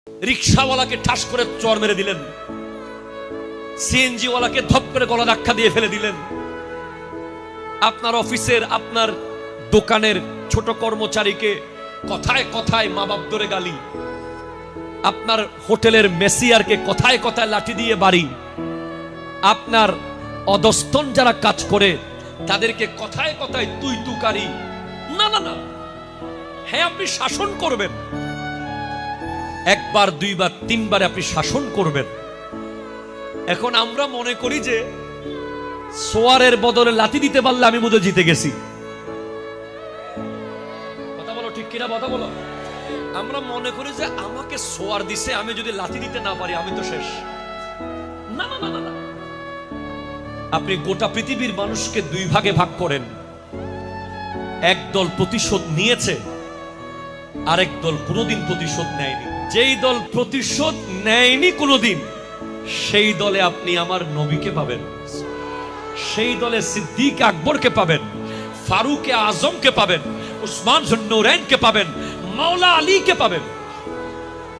রিকশাওয়ালাকে ঠাস করে চর মেরে দিলেন, সিএনজি ওয়ালাকে ধপ করে গলা ধাক্কা দিয়ে ফেলে দিলেন, আপনার অফিসের আপনার দোকানের ছোট কর্মচারীকে কথায় কথায় মা বাপ ধরে গালি, আপনার হোটেলের মেসিয়ারকে কথায় কথায় লাঠি দিয়ে বাড়ি, আপনার অধস্তন যারা কাজ করে তাদেরকে কথায় কথায় তুই তুকারি। না না না, হ্যাঁ আপনি শাসন করবেন, একবার দুইবার তিনবার আপনি শাসন করবেন। এখন আমরা মনে করি যে সোয়ারের বদলে লাথি দিতে পারলে আমি বোধহয় জিতে গেছি। কথা বলো, ঠিক কিনা কথা বলো। আমরা মনে করি যে আমাকে সোয়ার দিছে, আমি যদি লাথি দিতে না পারি আমি তো শেষ। না না না না, আপনি গোটা পৃথিবীর মানুষকে দুই ভাগে ভাগ করেন, এক দল প্রতিশোধ নিয়েছে, আরেক দল কোনোদিন প্রতিশোধ নেয়নি। যেই দল প্রতিশোধ নেয়নি কোনোদিন, সেই দলে আপনি আমার নবীকে পাবেন, সেই দলে সিদ্দিক আকবরকে পাবেন, ফারুক আজমকে পাবেন, উসমান জুন্নুরাইনকে পাবেন, মাওলা আলীকে পাবেন।